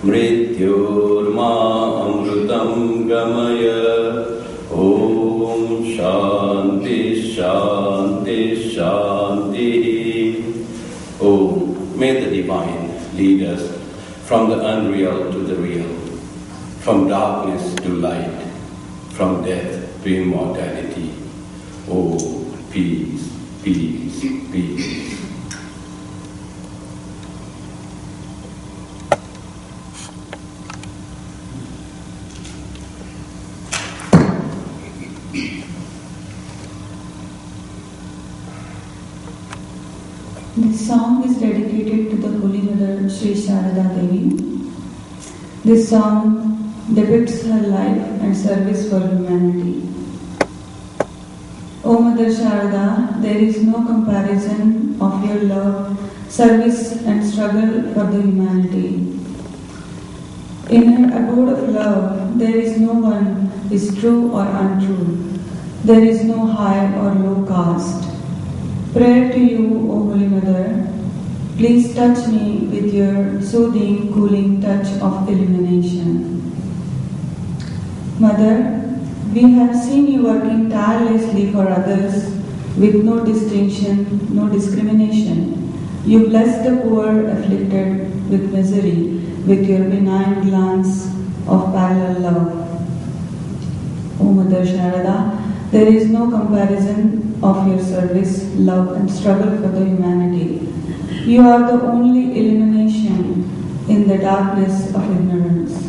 मृत्योर्मा अमृतं गमय. Om Shanti Shanti Shanti. Om, may the Divine lead us from the unreal to the real, from darkness to light, from death to immortality. Oh, peace, peace, peace. This song is dedicated to the Holy Mother Sri Sharada Devi. This song depicts her life and service for humanity. O Mother Sharada, there is no comparison of your love, service and struggle for the humanity. In her abode of love, there is no one is true or untrue. There is no high or low caste. Prayer to you, O Holy Mother, please touch me with your soothing, cooling touch of illumination. Mother, we have seen you working tirelessly for others with no distinction, no discrimination. You bless the poor afflicted with misery with your benign glance of parallel love. O Mother Sharada, there is no comparison of your service, love and struggle for the humanity. You are the only illumination in the darkness of ignorance.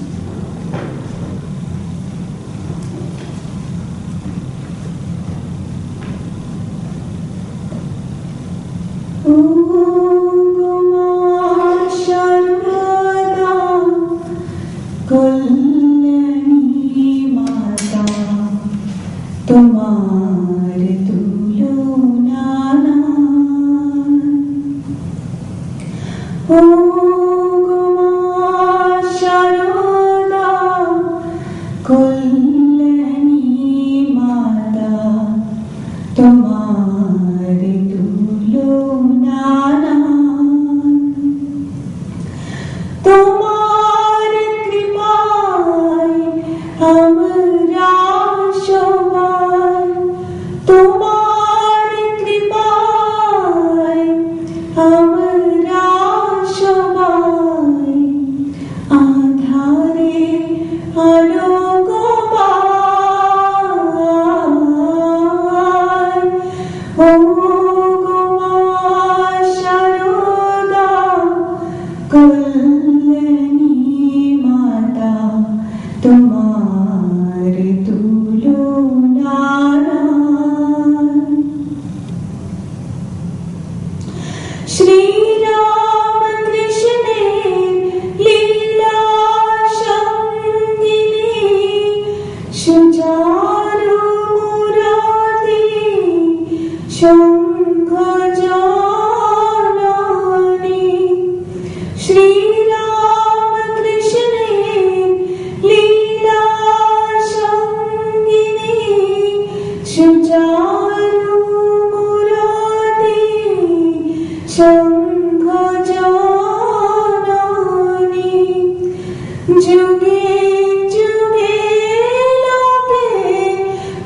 तुम्हारे तुलो नाना ओ गुमा शारदा कुल्लनी माता तुम्हारे तुलो नाना तुम्हारे कृपाए हमरा तुम्हारी कृपाए हमरा शोभाए आधारे आलोको पाए ओ गुमा शारदा कल्याणी माता तुम्हारे तुलो नाना श्री राम कृष्ण लीला संगिनी सुचारु मुरारी शंख जाननी श्री राम कृष्ण लीला संगिनी सुचारु शंख जाननी जुगे जुगे लोके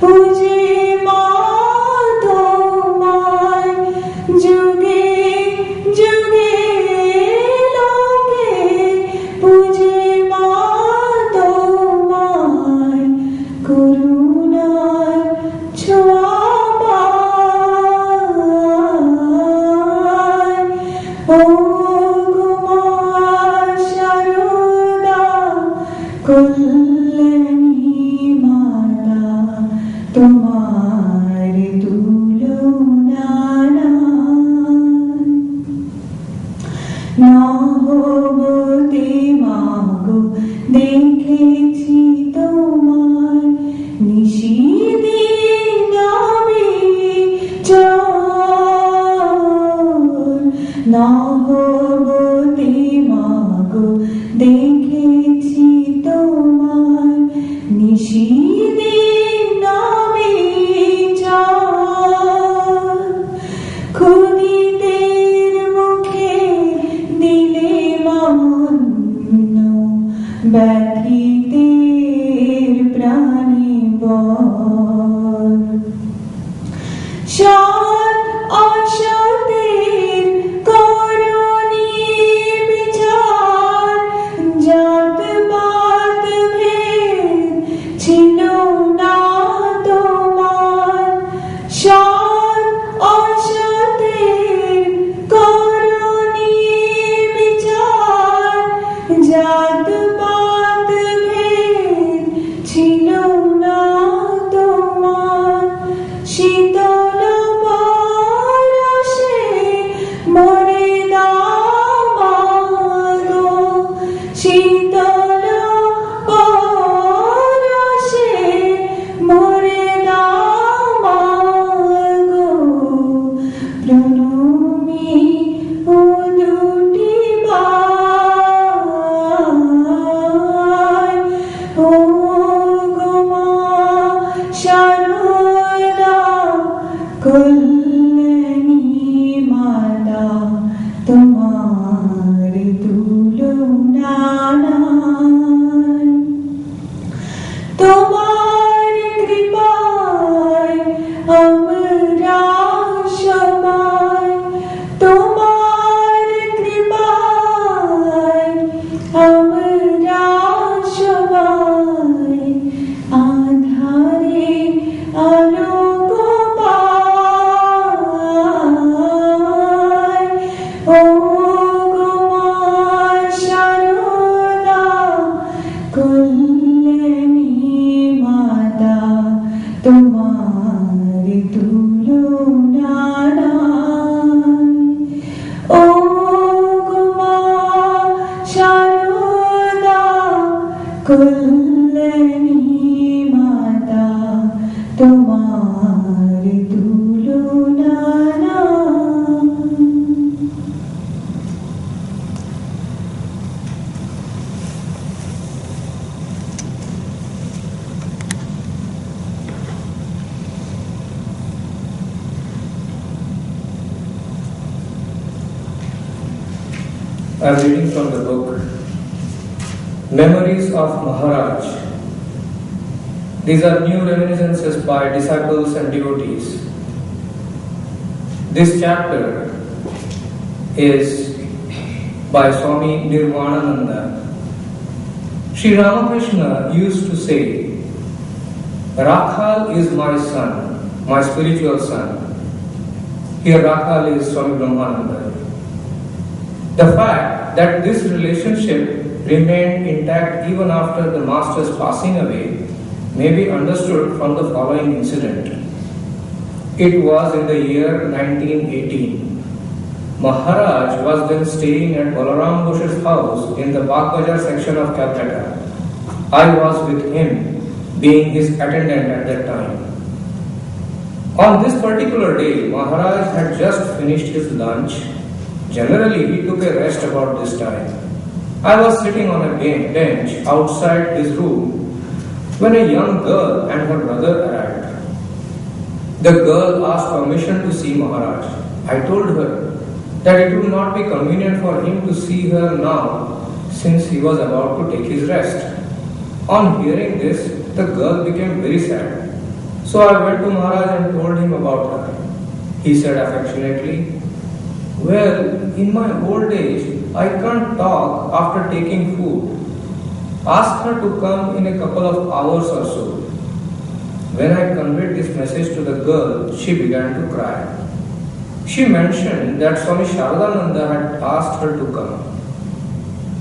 पूजे माधो माय जुगे जुगे लोके पूजे माधो माय करुणा छुआ ओ गुमा शारदा कुल्लनी माता तुम्हारे तुलो नाना ना होते मागो देखेছি তোমায় নিশিদিন আমি না হতে মাগো দেখেছি তোমায় নিশিদিন আমি খুদিদের মুখে দিলে মামুন্ন ব্যথিতের প্রাণী বল সৎ অসতের করণী বিচার জাত পাত ভেদ ছিল না তোমার সৎ অসতের করণী বিচার জাত পাত ভেদ ছিল না তোমার শীতল পরশে মরে দামাগো শীতল পরশে মরে দামাগো প্রণমী ও দুটি পায় ও গো মা শারদা কল্যাণী মাতা তোমার তুলনা নাই তোমার কৃপায় আমরা সবাই তোমার কৃপায় আমরা সবাই আধারে আলোক পাই ও গো মা শারদা কল্যাণী মাতা তোমার তুলনা নাই ও গো মা শারদা কল্যাণী মাতা তোমার তুলনা নাই I'm reading from the book Memories of Maharaj. These are new reminiscences by disciples and devotees. This chapter is by Swami Nirvanananda. Sri Ramakrishna used to say, Rakhal is my son, my spiritual son. Here Rakhal is Swami Brahmananda. The fact that this relationship remained intact even after the master's passing away may be understood from the following incident. It was in the year 1918. Maharaj was then staying at Balaram Ghosh's house in the Bagbazar section of Calcutta. I was with him, being his attendant at that time. On this particular day, Maharaj had just finished his lunch. Generally, he took a rest about this time. I was sitting on a bench outside his room when a young girl and her brother arrived. The girl asked permission to see Maharaj. I told her that it would not be convenient for him to see her now since he was about to take his rest. On hearing this, the girl became very sad. So I went to Maharaj and told him about her. He said affectionately, well, in my old age, I can't talk after taking food. Ask her to come in a couple of hours or so. When I conveyed this message to the girl, she began to cry. She mentioned that Swami Sharadananda had asked her to come.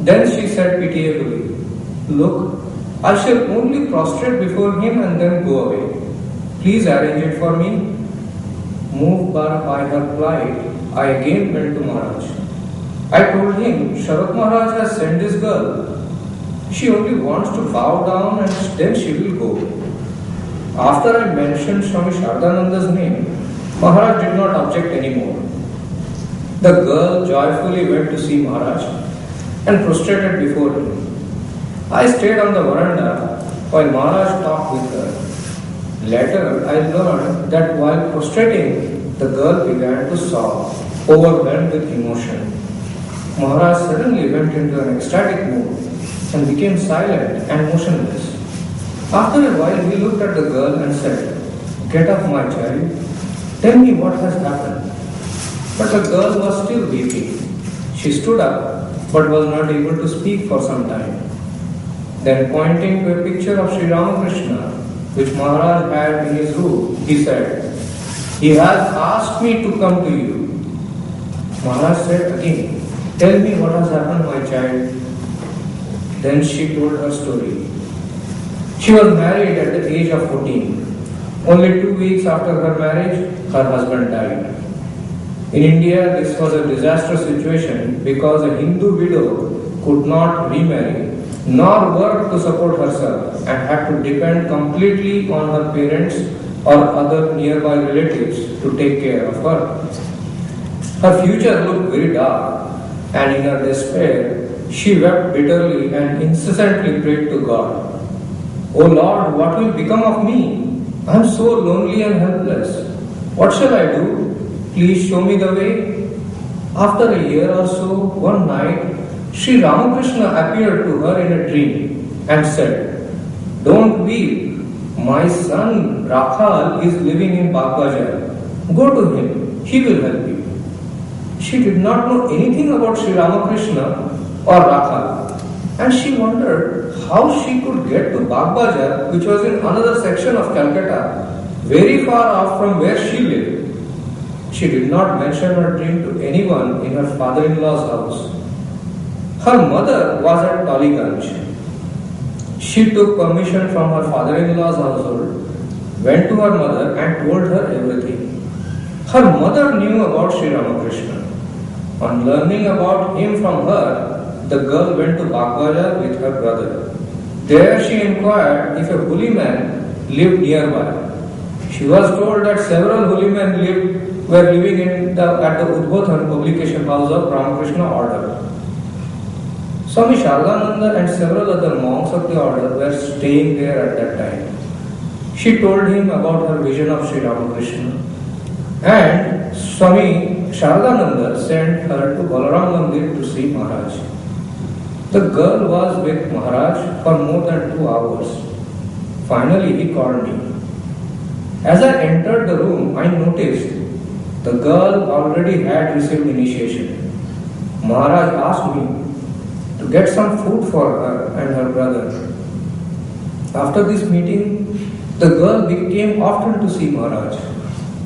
Then she said pitiably, look, I shall only prostrate before him and then go away. Please arrange it for me. Moved by her plight, I again went to Maharaj. I told him, Sharat Maharaj has sent this girl. She only wants to bow down and then she will go. After I mentioned Swami Sharadananda's name, Maharaj did not object anymore. The girl joyfully went to see Maharaj and prostrated before him. I stayed on the veranda while Maharaj talked with her. Later, I learned that while prostrating, the girl began to sob, overwhelmed with emotion. Maharaj suddenly went into an ecstatic mood. and became silent and motionless. After a while, he looked at the girl and said, "Get up, my child. Tell me what has happened." But the girl was still weeping. She stood up, but was not able to speak for some time. Then, pointing to a picture of Sri Ramakrishna, which Maharaj had in his room, he said, "He has asked me to come to you." Maharaj said again, "Tell me what has happened, my child." Then she told her story. She was married at the age of 14. Only 2 weeks after her marriage, her husband died. In India, this was a disastrous situation because a Hindu widow could not remarry nor work to support herself and had to depend completely on her parents or other nearby relatives to take care of her. Her future looked very dark, and in her despair, she wept bitterly and incessantly prayed to God, "O Lord, what will become of me? I am so lonely and helpless. What shall I do? Please show me the way." After a year or so, one night, Sri Ramakrishna appeared to her in a dream and said, "Don't weep. My son Rakhal is living in Bagbajar. Go to him. He will help you." She did not know anything about Sri Ramakrishna or Rakhal, and she wondered how she could get to Bagbajar, which was in another section of Calcutta, very far off from where she lived. She did not mention her dream to anyone in her father-in-law's house. Her mother was at Taliganj. She took permission from her father-in-law's household, went to her mother and told her everything. Her mother knew about Sri Ramakrishna. On learning about him from her, the girl went to Bagbajar with her brother. There she inquired if a holy man lived nearby. She was told that several holy men were living at the Udbodhan publication house of Ramakrishna order. Swami Shardananda and several other monks of the order were staying there at that time. She told him about her vision of Sri Ramakrishna, and Swami Shardananda sent her to Balaram Mandir to see Maharaj. The girl was with Maharaj for more than 2 hours. Finally, he called me. As I entered the room, I noticed the girl already had received initiation. Maharaj asked me to get some food for her and her brother. After this meeting, the girl came often to see Maharaj,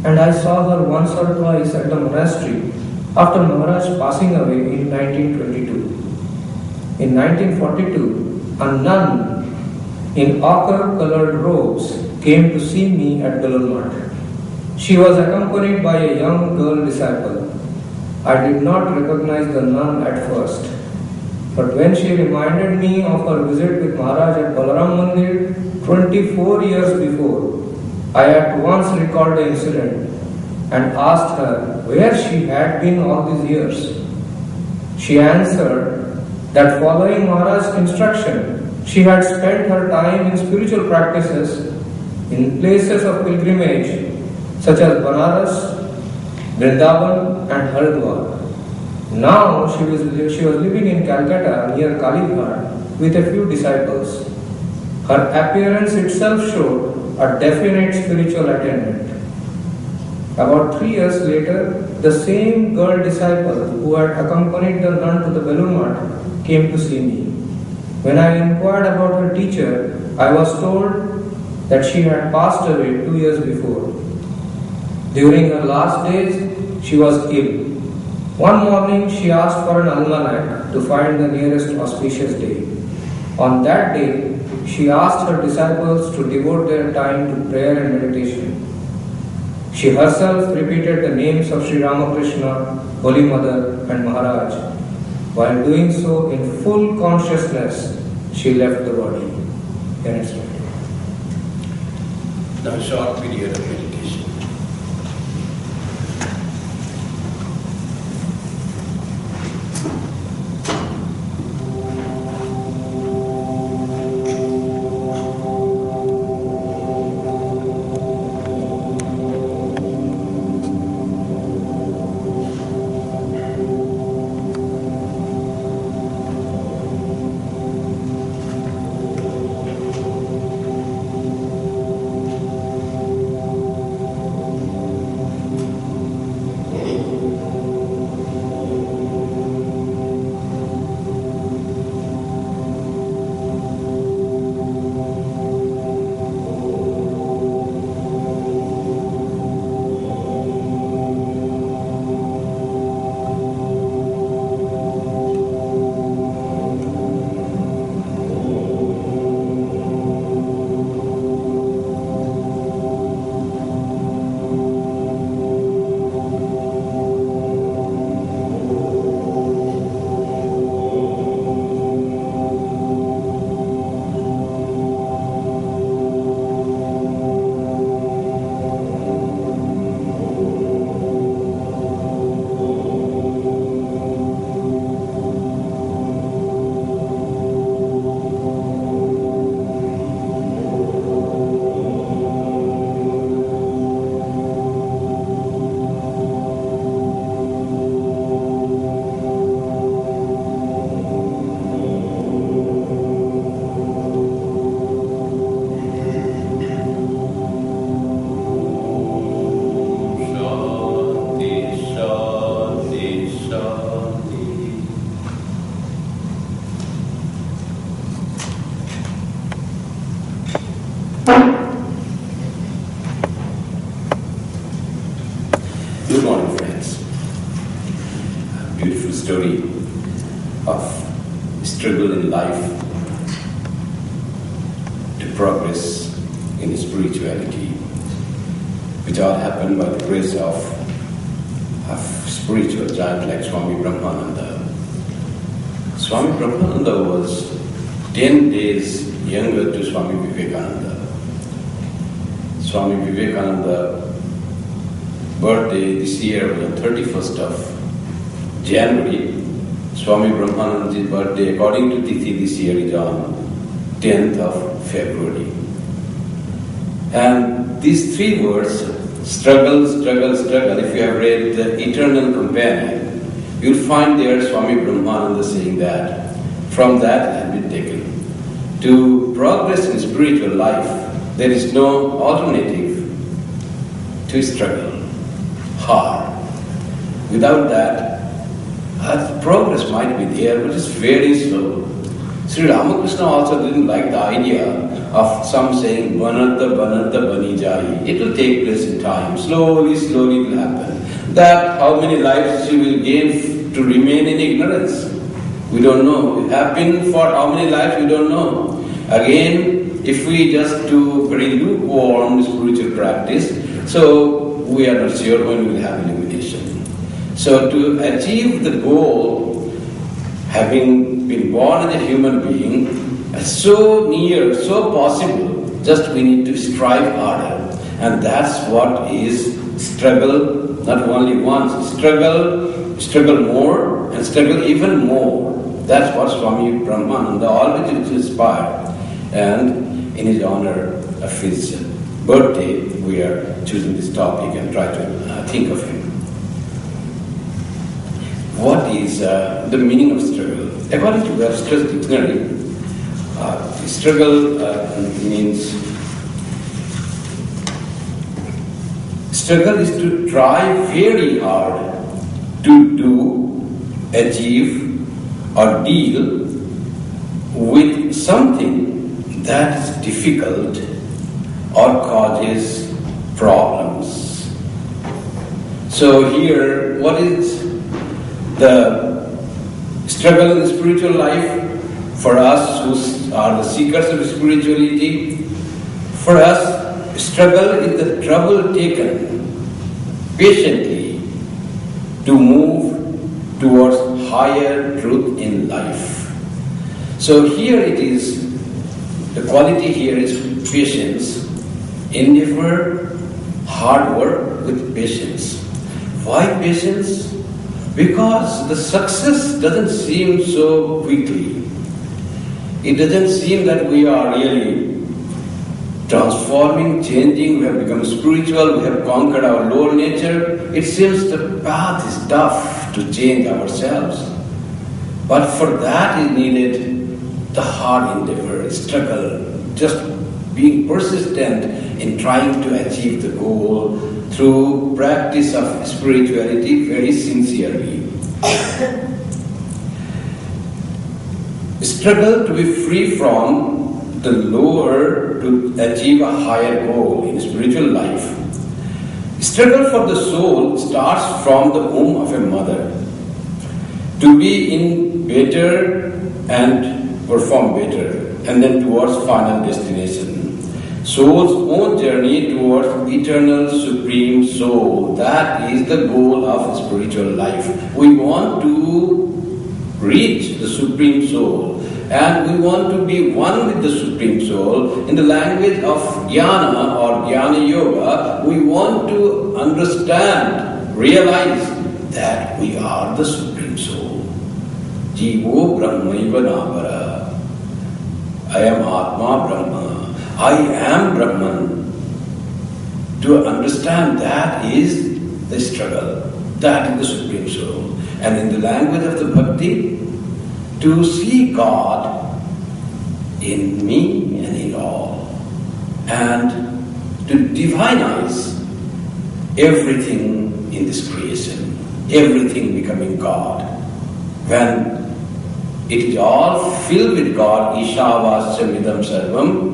and I saw her once or twice at the monastery after Maharaj passing away in 1922. In 1942, a nun in ochre-colored robes came to see me at Galurmat. She was accompanied by a young girl disciple. I did not recognize the nun at first, but when she reminded me of her visit with Maharaj at Balaram Mandir 24 years before, I at once recalled the incident and asked her where she had been all these years. She answered that following Maharaj's instruction, she had spent her time in spiritual practices in places of pilgrimage such as Banaras, Vrindavan and Haridwar. Now she was living in Calcutta near Kalighat with a few disciples. Her appearance itself showed a definite spiritual attainment. About 3 years later, the same girl disciple who had accompanied the nun to the Belur came to see me. When I inquired about her teacher, I was told that she had passed away 2 years before. During her last days, she was ill. One morning, she asked for an almanac to find the nearest auspicious day. On that day, she asked her disciples to devote their time to prayer and meditation. She herself repeated the names of Sri Ramakrishna, Holy Mother and Maharaj. While doing so in full consciousness, she left the body. Then it's ready. Now short period of meditation. to progress in spirituality, which all happened by the grace of spiritual giant like Swami Brahmananda. Swami Brahmananda was 10 days younger to Swami Vivekananda. Swami Vivekananda birthday this year was on 31st of January. Swami Brahmananda's birthday, according to Tithi this year, is on 10th of February. And these three words, struggle, struggle, struggle, if you have read The Eternal Companion, you'll find there Swami Brahmananda saying that. From that has been taken. To progress in spiritual life, there is no alternative to struggle hard. Without that, progress might be there, but it's very slow. Sri Ramakrishna also didn't like the idea of some saying, Banartha, Bani Jai. It will take place in time. Slowly, slowly it will happen. That how many lives she will gain to remain in ignorance, we don't know. It happened for how many lives, we don't know. Again, if we just do very lukewarm spiritual practice, so we are not sure when we will have illumination. So to achieve the goal, having been born as a human being, so near, so possible, just we need to strive harder. And that's what is struggle, not only once, struggle more and struggle even more. That's what Swami Brahmananda always inspired. And in his honor of his birthday, we are choosing this topic and try to think of him. What is the meaning of struggle? According to Webster's dictionary, struggle means struggle is to try very hard to do, achieve, or deal with something that is difficult or causes problems. So here, what is the struggle in the spiritual life for us who are the seekers of spirituality? For us, struggle is the trouble taken patiently to move towards higher truth in life. So here it is, the quality here is patience, endeavor, hard work with patience. Why patience? Because the success doesn't seem so quickly. It doesn't seem that we are really transforming, changing, we have become spiritual, we have conquered our lower nature. It seems the path is tough to change ourselves. But for that is needed the hard endeavor, struggle, just being persistent in trying to achieve the goal through practice of spirituality very sincerely. Struggle to be free from the lower to achieve a higher goal in spiritual life. Struggle for the soul starts from the womb of a mother. To be in better and perform better, and then towards final destination. Soul's own journey towards eternal supreme soul. That is the goal of spiritual life. We want to reach the supreme soul, and we want to be one with the supreme soul. In the language of jnana or jnana yoga, we want to understand, realize that we are the supreme soul. Jivo Brahmaiva Navara. I am Atma Brahma. I am Brahman. To understand that is the struggle. That is the Supreme Soul. And in the language of the Bhakti, to see God in me and in all. And to divinize everything in this creation. Everything becoming God. When it is all filled with God, Ishavasya sarvam,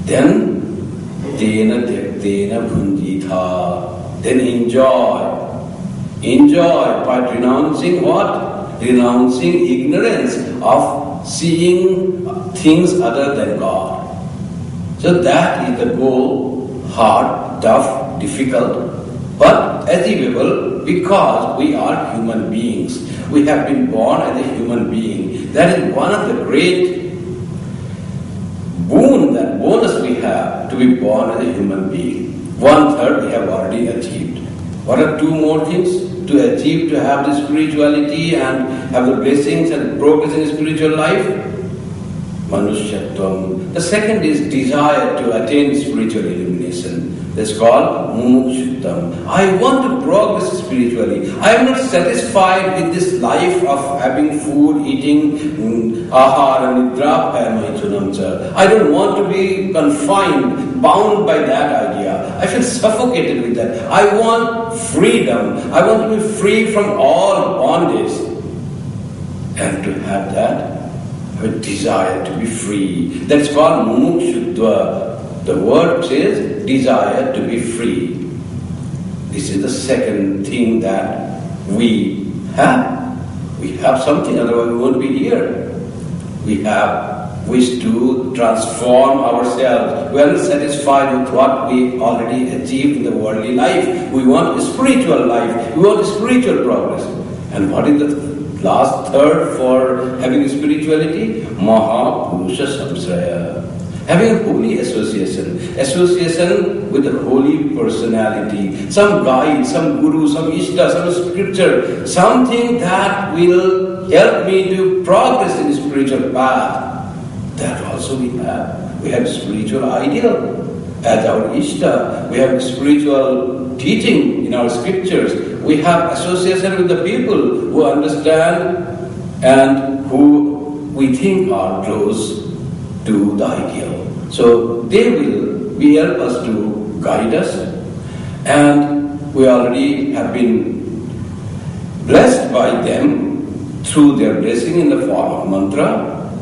then Dena Dektena Bhunjitha, then enjoy. Enjoy by renouncing what? Renouncing ignorance of seeing things other than God. So that is the goal, hard, tough, difficult, but achievable because we are human beings. We have been born as a human being. That is one of the great that bonus we have to be born as a human being. 1/3 we have already achieved. What are two more things to achieve, to have the spirituality and have the blessings and progress in spiritual life? Manushyatvam. The second is desire to attain spiritual illumination. That's called mumukshutvam. I want to progress spiritually. I am not satisfied with this life of having food, eating ahara, nidra, paramaichunamcha. I don't want to be confined, bound by that idea. I feel suffocated with that. I want freedom. I want to be free from all bondage. And to have that, a desire to be free. That's called mumukshutva. The word says desire to be free. This is the second thing that we have. We have something, otherwise we won't be here. We have wish to transform ourselves. We are not satisfied with what we already achieved in the worldly life. We want a spiritual life. We want spiritual progress. And what is the last third for having spirituality? Mahapurusha samsraya. Having a holy association with the holy personality, some guide, some guru, some ishta, some scripture, something that will help me to progress in the spiritual path. That also we have. We have spiritual ideal as our ishta. We have spiritual teaching in our scriptures. We have association with the people who understand and who we think are close to the ideal. So they will help us to guide us, and we already have been blessed by them through their blessing in the form of mantra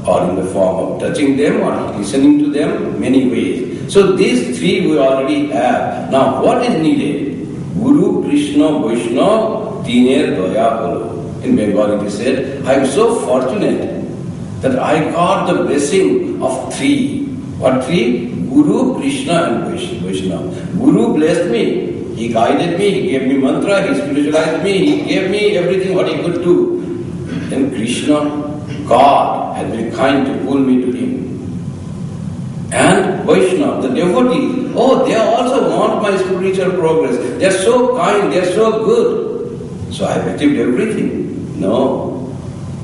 or in the form of touching them or listening to them, many ways. So these three we already have. Now what is needed? Guru, Krishna, Vaishnava, Tiner, Daya, Polo. In Bengali it is said, I am so fortunate that I got the blessing of three. What three? Guru, Krishna and Vaishnava. Guru blessed me. He guided me. He gave me mantra. He spiritualized me. He gave me everything what he could do. Then Krishna, God, has been kind to pull me to him. And Vaishnava, the devotees, they also want my spiritual progress. They are so kind. They are so good. So I have achieved everything. No.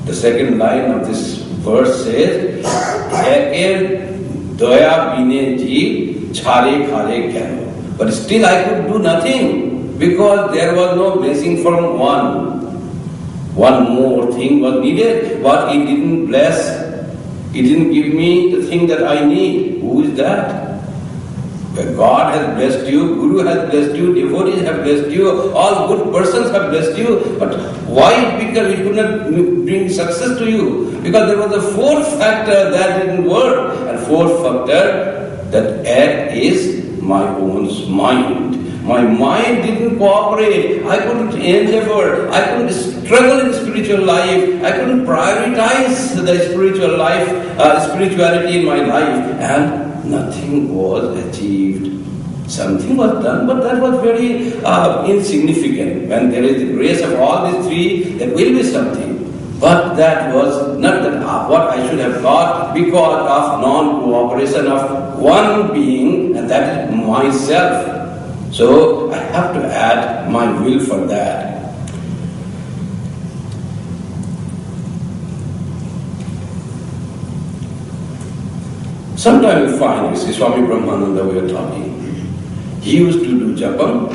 The second line of this verse says, Daya bine ji chhare khare gyano. But still I could do nothing because there was no blessing from one. One more thing was needed, but he didn't bless. He didn't give me the thing that I need. Who is that? Where God has blessed you, Guru has blessed you, devotees have blessed you, all good persons have blessed you. But why? Because it could not bring success to you. Because there was a fourth factor that didn't work. And fourth factor, that act is my own mind. My mind didn't cooperate. I couldn't endeavor. I couldn't struggle in spiritual life. I couldn't prioritize the spiritual life, spirituality in my life. And nothing was achieved. Something was done, but that was very insignificant. When there is the grace of all these three, there will be something. But that was not that what I should have got because of non-cooperation of one being, and that is myself. So I have to add my will for that. Sometimes we find, you see, Swami Brahmananda we are talking. He used to do japam,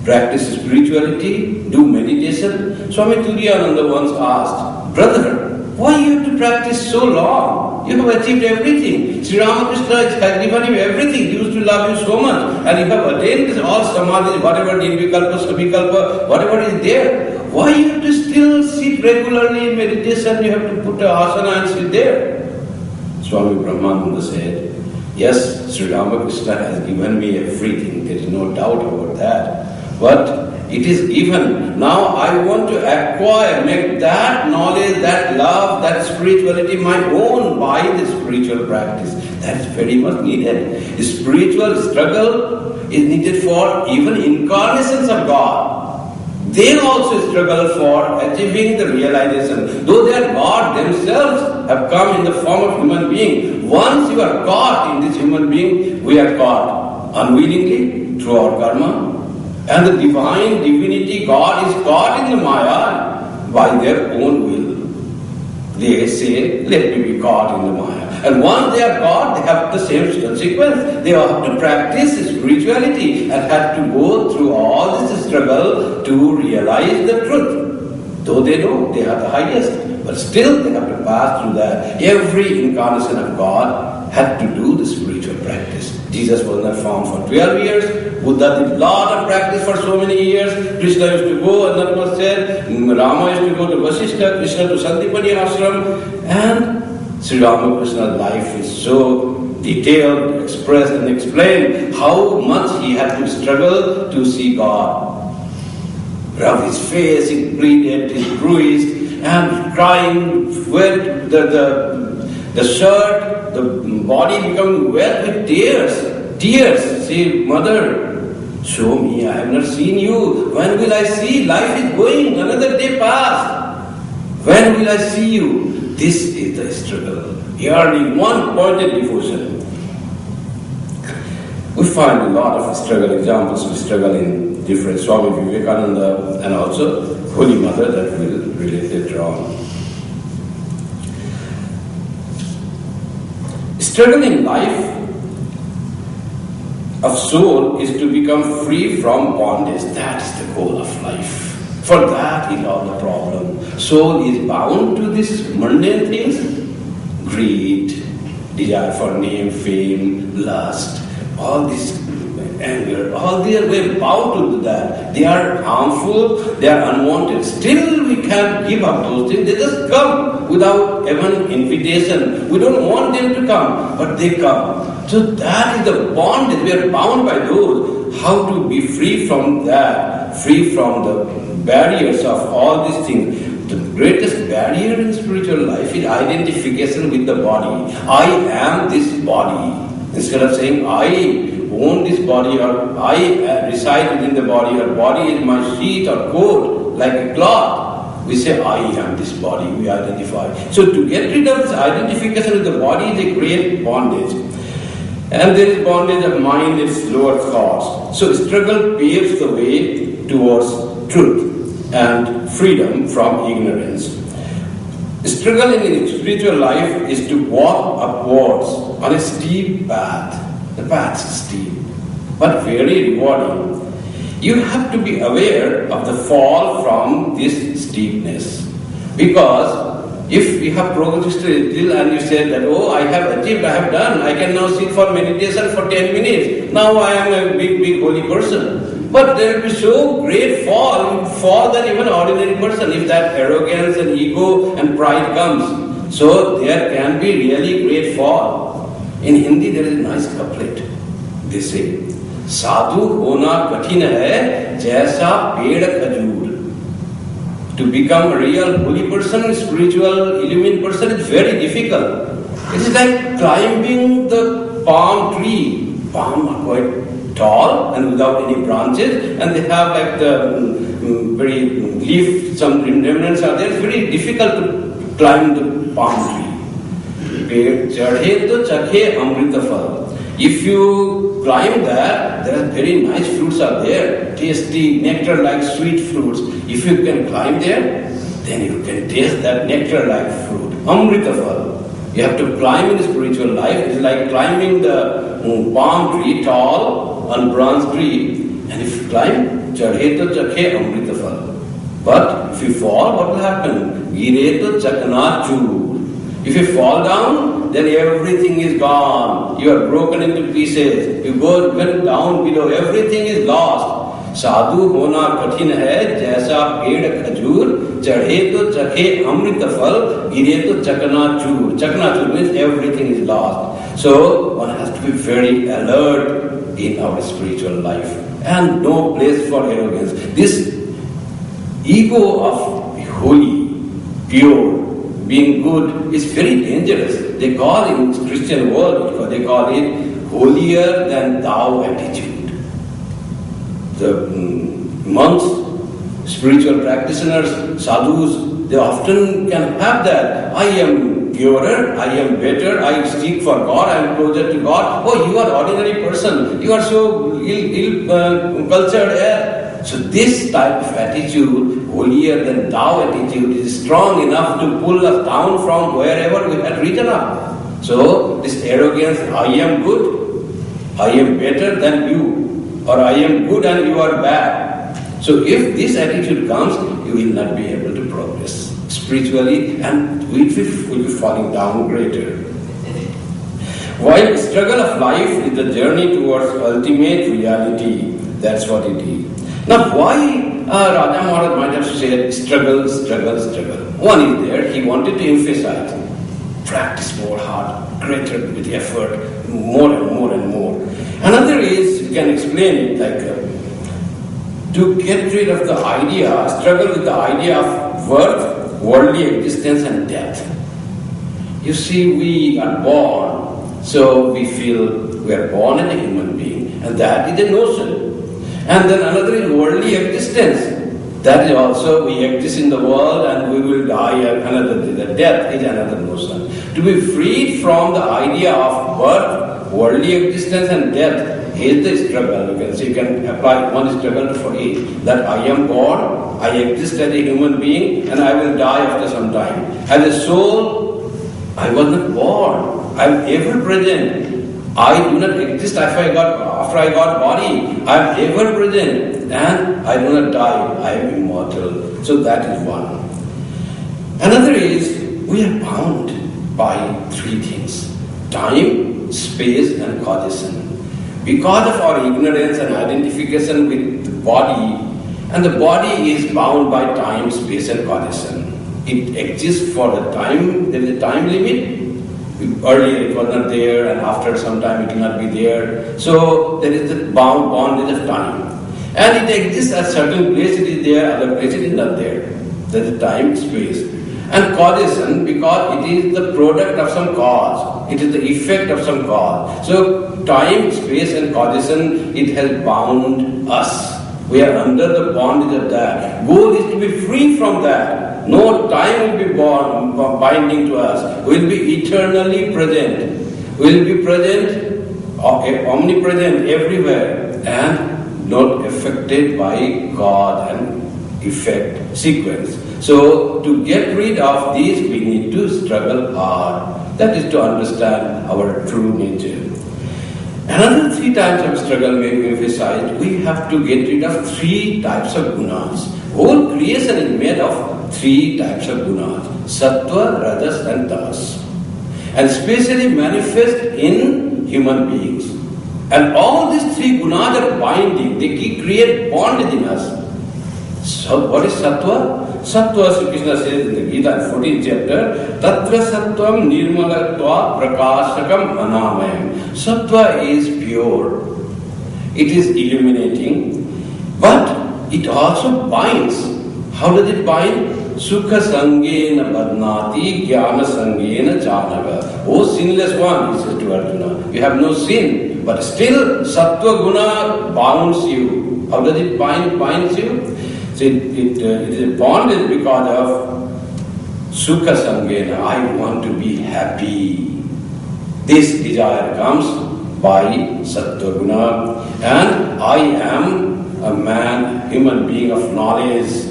practice spirituality, do meditation. Swami Turiyananda once asked, brother, why you have to practice so long? You have achieved everything. Sri Ramakrishna has given you everything. He used to love you so much. And you have attained all samadhi, whatever nirvikalpa, savikalpa, whatever is there. Why you have to still sit regularly in meditation? You have to put a asana and sit there. Swami Brahmananda said, yes, Sri Ramakrishna has given me everything. There is no doubt about that. But It is given. Now I want to acquire, make that knowledge, that love, that spirituality my own by the spiritual practice. That is very much needed. Spiritual struggle is needed for even incarnations of God. They also struggle for achieving the realization. Though they are God themselves have come in the form of human being. Once you are caught in this human being, we are caught unwillingly through our karma. And the divinity, God is caught in the Maya by their own will. They say, let me be caught in the Maya. And once they are caught, they have the same consequence. They have to practice spirituality and have to go through all this struggle to realize the truth. Though they know they are the highest, but still they have to pass through that. Every incarnation of God had to do the spiritual practice. Jesus was not found for 12 years. Buddha did a lot of practice for so many years. Krishna used to go, and that was said. Rama used to go to Vasishtha, Krishna to Sandipani ashram. And Sri Ramakrishna's life is so detailed, expressed and explained how much he had to struggle to see God. Rub his face, he bleeded, he bruised, and crying, wet, the shirt, the body becoming wet with tears. Tears. Say, mother, show me, I have not seen you. When will I see? Life is going, another day passed. When will I see you? This is the struggle. Yearning, one-pointed devotion. We find a lot of struggle examples of struggle in different Swami Vivekananda and also Holy Mother that we will relate later on. Struggle in life of soul is to become free from bondage. That is the goal of life. For that is all the problem. Soul is bound to these mundane things. Greed, desire for name, fame, lust, all this anger, all they are bound to that. They are harmful, they are unwanted. Still we can't give up those things. They just come without even invitation. We don't want them to come, but they come. So that is the bondage. We are bound by those. How to be free from that, free from the barriers of all these things. The greatest barrier in spiritual life is identification with the body. I am this body. Instead of saying, I own this body, or I reside within the body, or body is my sheet or coat, like a cloth, we say, I am this body, we identify. So to get rid of this identification with the body is a great bondage. And there is bondage of mind, its lower thoughts. So struggle paves the way towards truth and freedom from ignorance. Struggle in spiritual life is to walk upwards on a steep path. The path is steep, but very rewarding. You have to be aware of the fall from this steepness. Because if you have progressed still and you say that, oh, I have achieved, I have done, I can now sit for meditation for 10 minutes. Now I am a big holy person. But there will be so great fall than even ordinary person if that arrogance and ego and pride comes. So there can be really great fall. In Hindi there is a nice couplet. They say, Sadhu hona kathina hai, jaisa ped khajur. To become a real holy person, spiritual, illumined person is very difficult. It is like climbing the palm tree. Palm are quite tall and without any branches, and they have like the very leaf, some remnants are there. It's very difficult to climb the palm tree. Chadhe to chakhe amrita phal. If you climb that, there are very nice fruits are there, tasty, nectar-like sweet fruits. If you can climb there, then you can taste that nectar-like fruit. Amrita phal. You have to climb in the spiritual life. It's like climbing the palm tree, tall, on branch tree. And if you climb, chadhe to chakhe amrita phal. But if you fall, what will happen? Gire to chakna chur. If you fall down, then everything is gone. You are broken into pieces. You go even down below, everything is lost. Sadhu hona kathin hai, jaisa ped khajur, chadhe to chakhe amrita phal, gire to chakna chur. Chakna chur means everything is lost. So one has to be very alert in our spiritual life. and no place for arrogance. This ego of holy, pure, being good is very dangerous. They call in Christian world, they call it holier than thou attitude. The monks, spiritual practitioners, sadhus, they often can have that. I am purer, I am better, I seek for God, I am closer to God. Oh, you are ordinary person, you are so ill-cultured. So this type of attitude, holier than thou attitude, is strong enough to pull us down from wherever we had reached up. So this arrogance, I am good, I am better than you, or I am good and you are bad. So if this attitude comes, you will not be able to progress spiritually, and we will be falling down greater. While the struggle of life is the journey towards ultimate reality, that's what it is. Now why Raja Maharaj might have said struggle, struggle, struggle. One is there, he wanted to emphasize, practice more hard, greater with effort, more and more and more. Another is, you can explain it like, to get rid of the idea, struggle with the idea of birth, worldly existence and death. You see, we are born, so we feel we are born as a human being, and that is a notion. And then another is worldly existence. That is also, we exist in the world and we will die. Another, the death is another notion. To be freed from the idea of birth, worldly existence and death is the struggle. You can see, you can apply one struggle for each. That I am born, I exist as a human being, and I will die after some time. As a soul, I was not born. I am ever present. I do not exist after I got body. I am ever present and I do not die. I am immortal. So that is one. Another is, we are bound by three things: time, space and causation. Because of our ignorance and identification with the body, and the body is bound by time, space and causation. It exists for the time, there is a time limit. Earlier it was not there, and after some time it will not be there. So there is the bondage of time. And it exists at certain place it is there, other place it is not there. That is time, space. And causation, because it is the product of some cause. It is the effect of some cause. So time, space and causation, it has bound us. We are under the bondage of that. Goal is to be free from that. No time will be binding to us. We will be eternally present. We will be present, omnipresent everywhere, and not affected by cause and effect sequence. So to get rid of these, we need to struggle hard. That is to understand our true nature. Another three types of struggle may be emphasized. We have to get rid of three types of gunas. Whole creation is made of three types of gunas: sattva, rajas and tamas. And especially manifest in human beings. And all these three gunas are binding. They create bondage in us. So what is sattva? Sattva, Sri Krishna says in the Gita, 14th chapter, Tatra sattvam nirmalatva prakashakam anamayam. Sattva is pure. It is illuminating, but it also binds. How does it bind? Sukha sangena badnati jnana sangena chanava. Oh sinless one, he says to Arjuna, you have no sin, but still sattva guna bounds you. How does it binds you? So it is a bondage because of sukha sangena. I want to be happy. This desire comes by sattva guna, and I am a man, human being of knowledge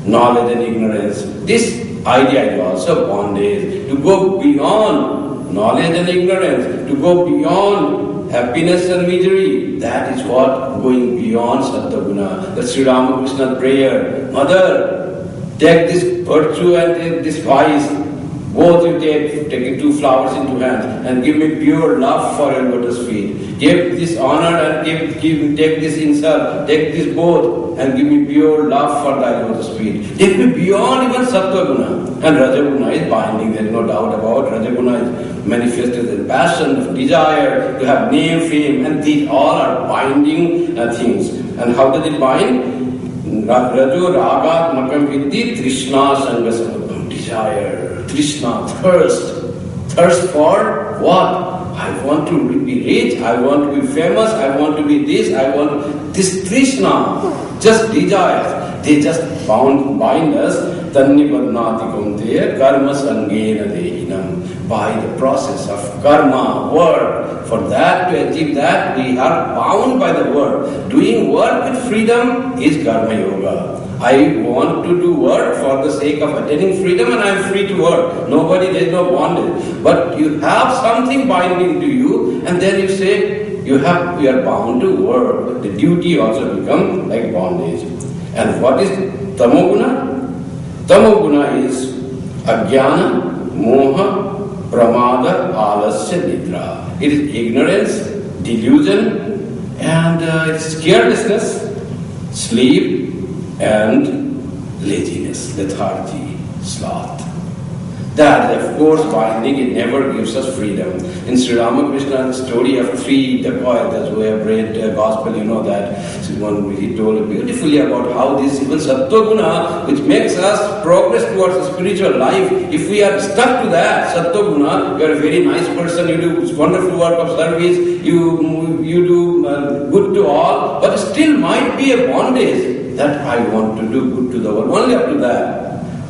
and ignorance. This idea is also bondage. To go beyond knowledge and ignorance, to go beyond happiness and misery, that is what going beyond sattva-guna. The Sri Ramakrishna prayer, Mother, take this virtue and this vice, Both you take two flowers into hand and give me pure love for your lotus feet. Give this honor and take this insult, take this both and give me pure love for thy lotus feet. Take me beyond even Sattva Guna. And Raja Guna is binding, there is no doubt about. Raja Guna is manifested in passion, desire to have name, fame, and these all are binding things. And how does it bind? Rajo Ragat Makam Vitti Trishna Sangha Samudam. Desire, Trishna, thirst for what? I want to be rich, I want to be famous, I want to be this, I want this Trishna, just desires. They just bind us. Tannipadnati kunteya karma sangena dehinam. By the process of karma, work, for that to achieve that, we are bound by the work. Doing work with freedom is karma yoga. I want to do work for the sake of attaining freedom and I am free to work. Nobody, there is no bondage. But you have something binding to you and then you say, you are bound to work. The duty also becomes like bondage. And what is tamoguna? Tamoguna is ajnana, moha, pramada, alasya, nidra. It is ignorance, delusion, and it's carelessness, sleep, and laziness, lethargy, sloth. That, of course, binding, it never gives us freedom. In Sri Ramakrishna's story of three dacoits, who have read the gospel, you know that. He told beautifully about how this even Sattva-guna, which makes us progress towards spiritual life, if we are stuck to that, Sattva-guna, you are a very nice person, you do wonderful work of service, you do good to all, but still might be a bondage that I want to do good to the world. Only up to that.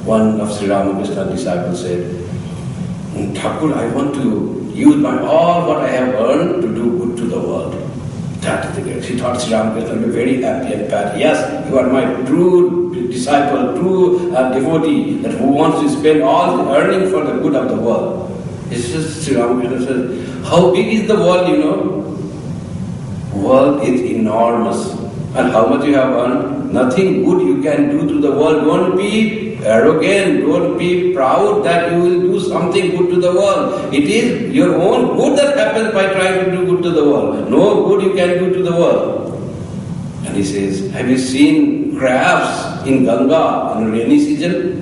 One of Sri Ramakrishna's disciples said, Thakur, I want to use all what I have earned to do good to the world. That is the case. He thought Sri Ramakrishna would be very happy and pat. Yes, you are my true disciple, true devotee, that who wants to spend all the earning for the good of the world. He says, Sri Ramakrishna says, how big is the world, you know? World is enormous. And how much you have earned? Nothing good you can do to the world. Don't be arrogant, don't be proud that you will do something good to the world. It is your own good that happens by trying to do good to the world. No good you can do to the world. And he says, have you seen crabs in Ganga in rainy season?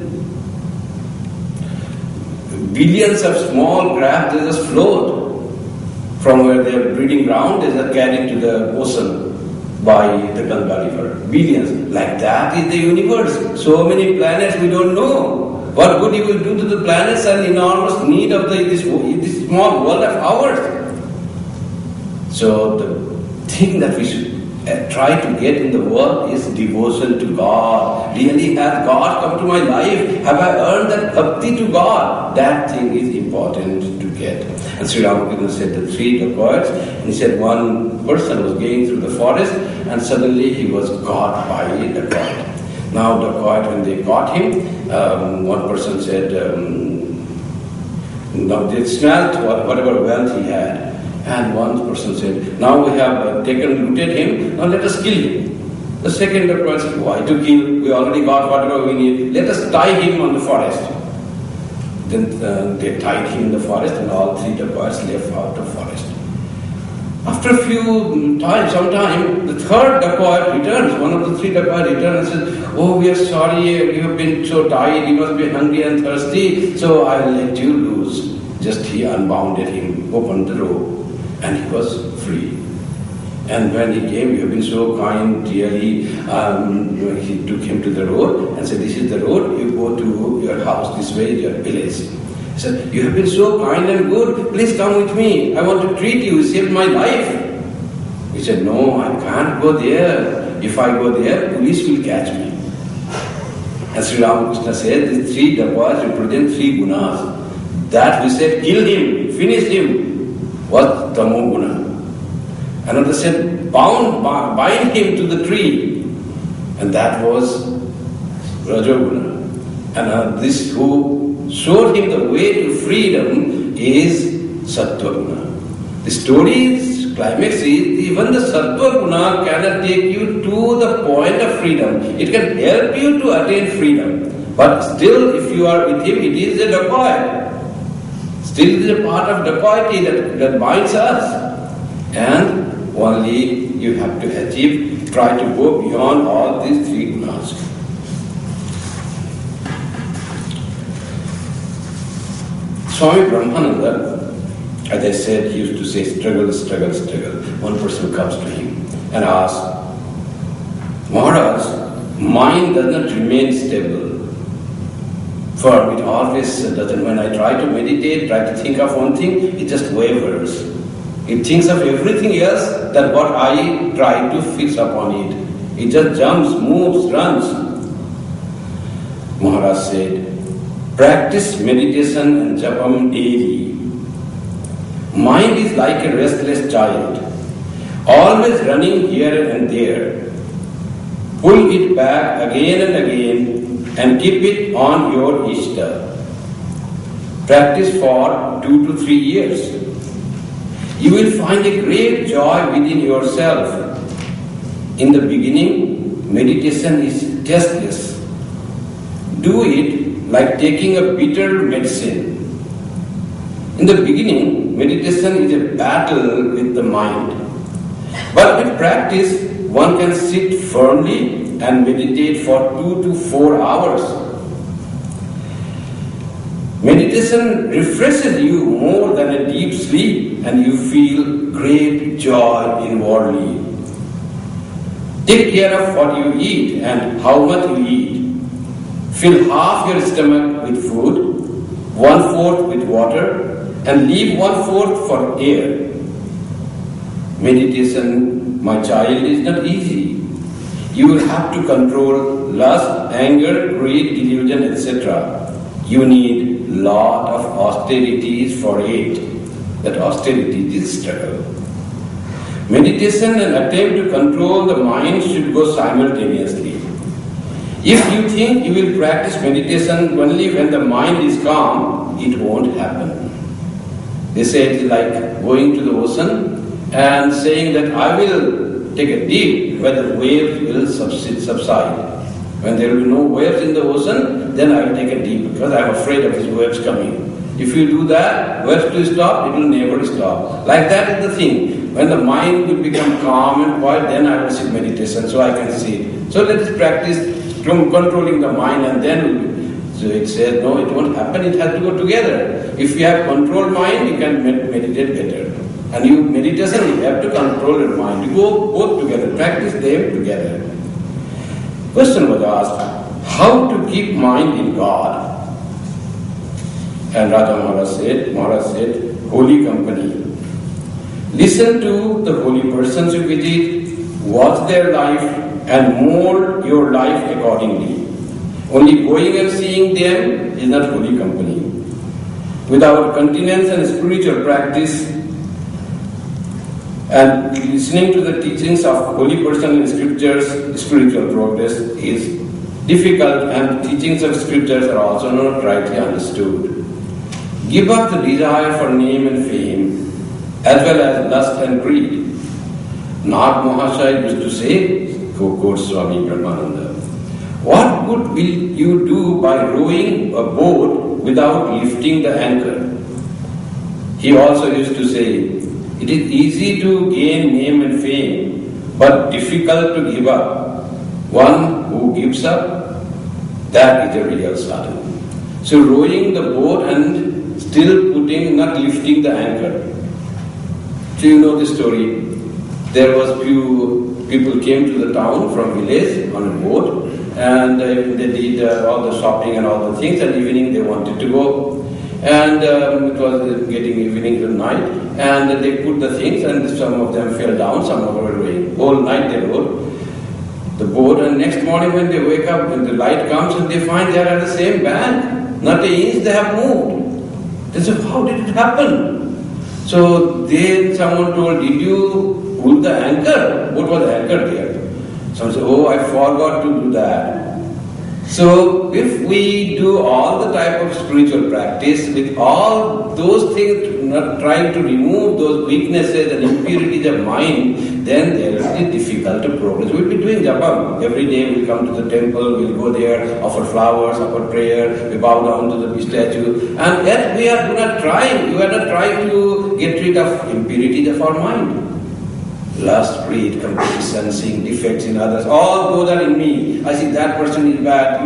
Billions of small crabs, they just float from where they are breeding ground, they just carried to the ocean by the Ganga river. Billions. Like that is the universe. So many planets we don't know. What good you will do to the planets and enormous need of this small world of ours. So the thing that we should try to get in the world is devotion to God. Really, has God come to my life? Have I earned that bhakti to God? That thing is important to get. And Sri Ramakrishna said the three dacoits, and he said one person was going through the forest and suddenly he was caught by a dacoit. Now dacoit, when they caught him, one person said, now they snatched whatever wealth he had. And one person said, now we have looted him, now let us kill him. The second dacoit said, why to kill? We already got whatever we need. Let us tie him on the forest. Then they tied him in the forest and all three dacoits left out of the forest. After a few times, sometime, the third dacoit returns. One of the three dacoits returns and says, oh, we are sorry, you have been so tired, you must be hungry and thirsty, so I will let you loose. Just he unbounded him, opened the rope, and he was free. And when he came, you have been so kind, really, he took him to the road and said, this is the road, you go to your house, this way is your village. He said, you have been so kind and good, please come with me, I want to treat you, you saved my life. He said, no, I can't go there. If I go there, police will catch me. And Sri Ramakrishna said, these three dacoits represent three gunas. That we said, kill him, finish him, was tamo guna. Another said, bind him to the tree. And that was Rajoguna. And this who showed him the way to freedom is Sattva-guna. The story's climax is, even the Sattva-guna cannot take you to the point of freedom. It can help you to attain freedom. But still, if you are with him, it is a dacoit. Still it is a part of dacoity that binds us. And only you have to achieve, try to go beyond all these three gunas. Swami Brahmananda, as I said, he used to say, struggle, struggle, struggle. One person comes to him and asks, Maharaj, mind does not remain stable. For it always doesn't. When I try to meditate, try to think of one thing, it just wavers. It thinks of everything else than what I try to fix upon it. It just jumps, moves, runs. Maharaj said, practice meditation and japam daily. Mind is like a restless child, always running here and there. Pull it back again and again and keep it on your Ishta. Practice for 2 to 3 years. You will find a great joy within yourself. In the beginning, meditation is tasteless. Do it like taking a bitter medicine. In the beginning, meditation is a battle with the mind. But with practice, one can sit firmly and meditate for 2 to 4 hours. Meditation refreshes you more than a deep sleep and you feel great joy inwardly. Take care of what you eat and how much you eat. Fill half your stomach with food, 1/4 with water, and leave 1/4 for air. Meditation, my child, is not easy. You will have to control lust, anger, greed, delusion, etc. You need lot of austerities for it. That austerity is struggle. Meditation and attempt to control the mind should go simultaneously. If you think you will practice meditation only when the mind is calm, it won't happen. They say it is like going to the ocean and saying that I will take a dip where the waves will subside. When there will be no waves in the ocean, then I will take a dip because I am afraid of these waves coming. If you do that, waves will stop, it will never stop. Like that is the thing. When the mind will become calm and quiet, then I will sit meditation so I can see it. So let us practice from controlling the mind and then so it says, no, it won't happen, it has to go together. If you have controlled mind, you can meditate better. And you meditation, you have to control your mind. You go both together, practice them together. Question was asked, how to keep mind in God? And Raja Maharaj said, holy company. Listen to the holy persons you visit, watch their life, and mold your life accordingly. Only going and seeing them is not holy company. Without continence and spiritual practice and listening to the teachings of holy person in scriptures, spiritual progress is difficult and teachings of scriptures are also not rightly understood. Give up the desire for name and fame as well as lust and greed. Nag Mahashaya used to say, quotes Swami Kripamayananda, what good will you do by rowing a boat without lifting the anchor? He also used to say, it is easy to gain name and fame, but difficult to give up. One who gives up, that is a real sadhana. So rowing the boat and still not lifting the anchor. So you know the story. There was few people came to the town from village on a boat and they did all the shopping and all the things and evening they wanted to go. And it was getting evening to night and they put the things and some of them fell down, some of them were rowing. Whole night they rowed the boat and next morning when they wake up, when the light comes and they find they are at the same bank. Not an inch they have moved. They said, how did it happen? So then someone told, did you pull the anchor? What was the anchor there? Someone said, oh, I forgot to do that. So, if we do all the type of spiritual practice with all those things, not trying to remove those weaknesses and impurities of mind, then there will be difficult to progress. We'll be doing japam. Every day we'll come to the temple, we'll go there, offer flowers, offer prayer, we bow down to the statue. And yet we are not trying to get rid of impurities of our mind. Lust, greed, competition, seeing defects in others, all those are in me. I see that person is bad.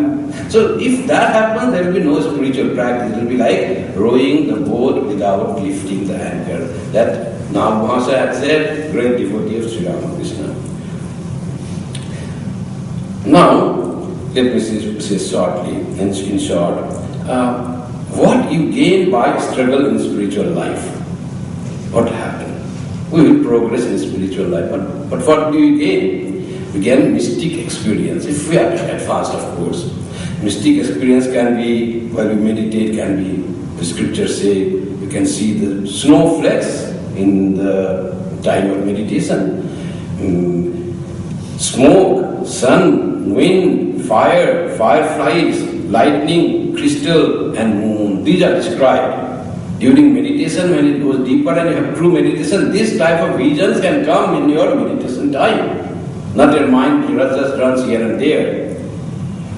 So if that happens, there will be no spiritual practice. It will be like rowing the boat without lifting the anchor. That Nagmahasa had said, great devotee of Sri Ramakrishna. Now, let me say shortly, in short, what you gain by struggle in spiritual life. What happened? We will progress in spiritual life, but what do you gain? We gain mystic experience, if we are advanced, of course. Mystic experience can be, while we meditate, can be, the scriptures say, you can see the snowflakes in the time of meditation. Smoke, sun, wind, fire, fireflies, lightning, crystal and moon. These are described. During meditation, when it goes deeper and you have true meditation, this type of visions can come in your meditation time. Not your mind just runs here and there.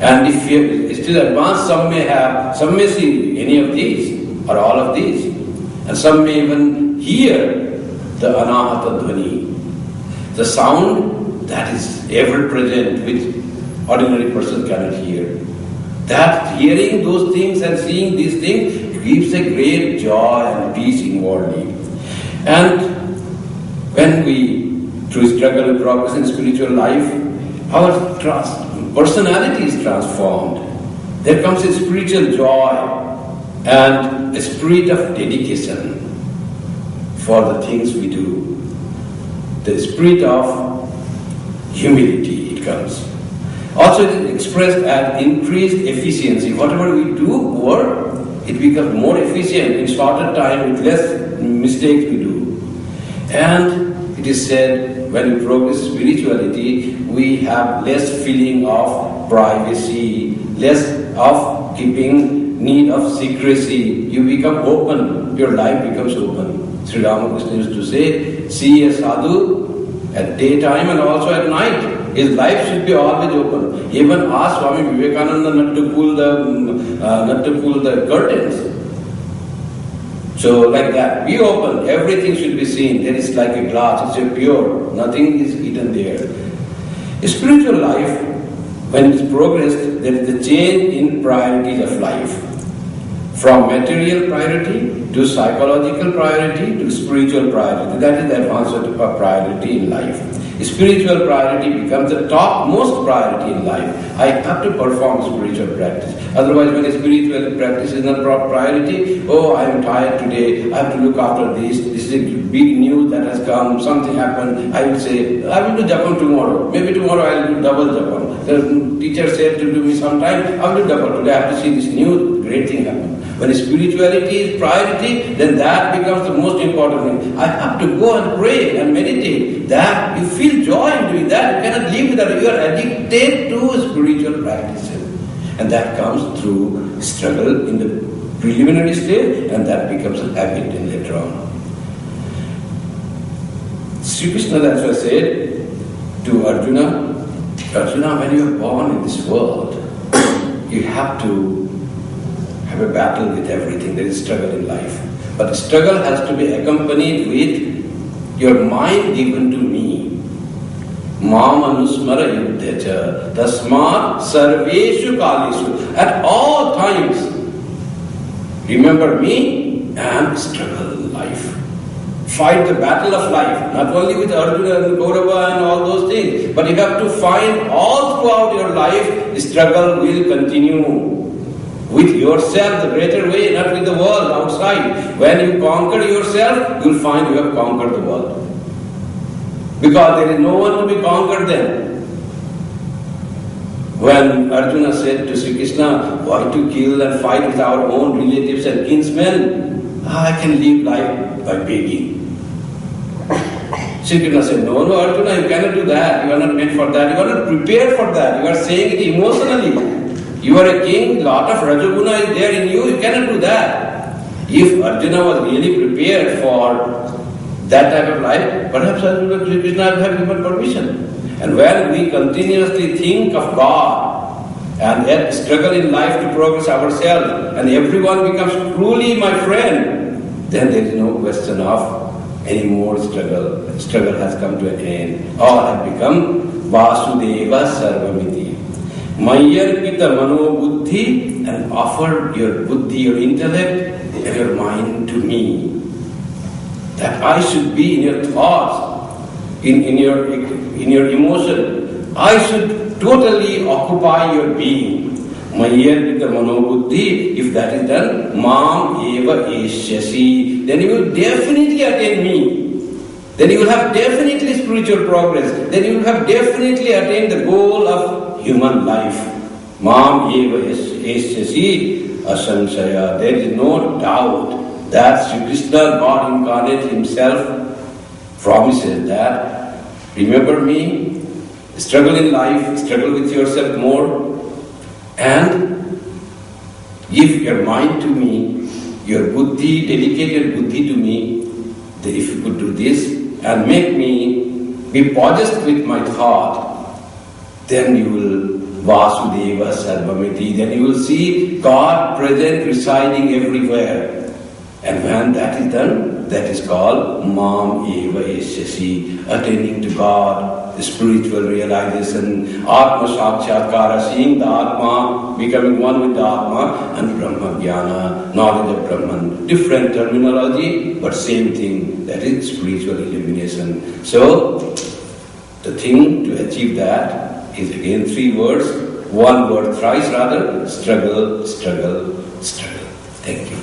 And if you still advanced, some may see any of these or all of these. And some may even hear the anahata dhvani, the sound that is ever present, which ordinary person cannot hear. That hearing those things and seeing these things gives a great joy and peace inwardly. And when we, through struggle and progress in spiritual life, our personality is transformed. There comes a spiritual joy and a spirit of dedication for the things we do. The spirit of humility, it comes. Also it is expressed as increased efficiency. Whatever we do, work, it becomes more efficient in shorter time with less mistakes we do. And it is said, when we progress spirituality, we have less feeling of privacy, less of keeping need of secrecy. You become open, your life becomes open. Sri Ramakrishna used to say, see a sadhu at daytime and also at night. His life should be always open. Even ask Swami Vivekananda not to pull the curtains. So like that, be open. Everything should be seen. There is like a glass. It's a pure. Nothing is hidden there. A spiritual life, when it is progressed, there is a change in priorities of life. From material priority to psychological priority to spiritual priority. That is the advancement of priority in life. Spiritual priority becomes the topmost priority in life. I have to perform spiritual practice. Otherwise, when a spiritual practice is not priority, oh, I am tired today, I have to look after this. This is a big news that has come, something happened. I will say, I will do japam tomorrow. Maybe tomorrow I will do double japam. The teacher said to do me sometime, I will do double. Today I have to see this news, great thing happened. When spirituality is priority, then that becomes the most important thing. I have to go and pray and meditate. That you feel joy in doing that. You cannot live without it. You are addicted to spiritual practices. And that comes through struggle in the preliminary stage, and that becomes a habit in later on. Sri Krishna, that's why said to Arjuna, when you are born in this world, you have to have a battle with everything. There is struggle in life. But the struggle has to be accompanied with your mind given to me. Mam anusmara yuddhacha tasmat sarveshu kalishu. At all times, remember me and struggle life. Fight the battle of life, not only with Arjuna and Kaurava and all those things, but you have to find all throughout your life, the struggle will continue. With yourself, the greater way, not with the world outside. When you conquer yourself, you will find you have conquered the world. Because there is no one to be conquered then. When Arjuna said to Sri Krishna, why to kill and fight with our own relatives and kinsmen? I can live life by begging. Sri Krishna said, no, Arjuna, you cannot do that. You are not made for that. You are not prepared for that. You are saying it emotionally. You are a king, lot of Rajaguna is there in you, you cannot do that. If Arjuna was really prepared for that type of life, perhaps Krishna would have given permission. And when we continuously think of God and yet struggle in life to progress ourselves, and everyone becomes truly my friend, then there is no question of any more struggle. Struggle has come to an end. All have become Vasudeva Sarvamiti. Mayarpita Mano Buddhi, and offer your buddhi, your intellect, and your mind to me. That I should be in your thoughts, in your emotion. I should totally occupy your being. Mayarpita Mano Buddhi, if that is done, Mam Eva Eshyasi, then you will definitely attain me. Then you will have definitely spiritual progress. Then you will have definitely attained the goal of human life. Mam Eva Eshyasi Asansaya. There is no doubt that Sri Krishna, God incarnate himself, promises that, remember me, struggle in life, struggle with yourself more, and give your mind to me, your buddhi, dedicated buddhi to me, that if you could do this and make me be possessed with my thought, then you will Vasudeva Sarvamiti, then you will see God present, residing everywhere. And when that is done, that is called Mam Eva Eshyasi, attaining to God, the spiritual realization, Atma Sakshatkara, seeing the Atma, becoming one with the Atma, and Brahma Jnana, knowledge of Brahman. Different terminology, but same thing, that is spiritual illumination. So, the thing to achieve that is again 3 words, 1 word thrice rather, struggle, struggle, struggle. Thank you.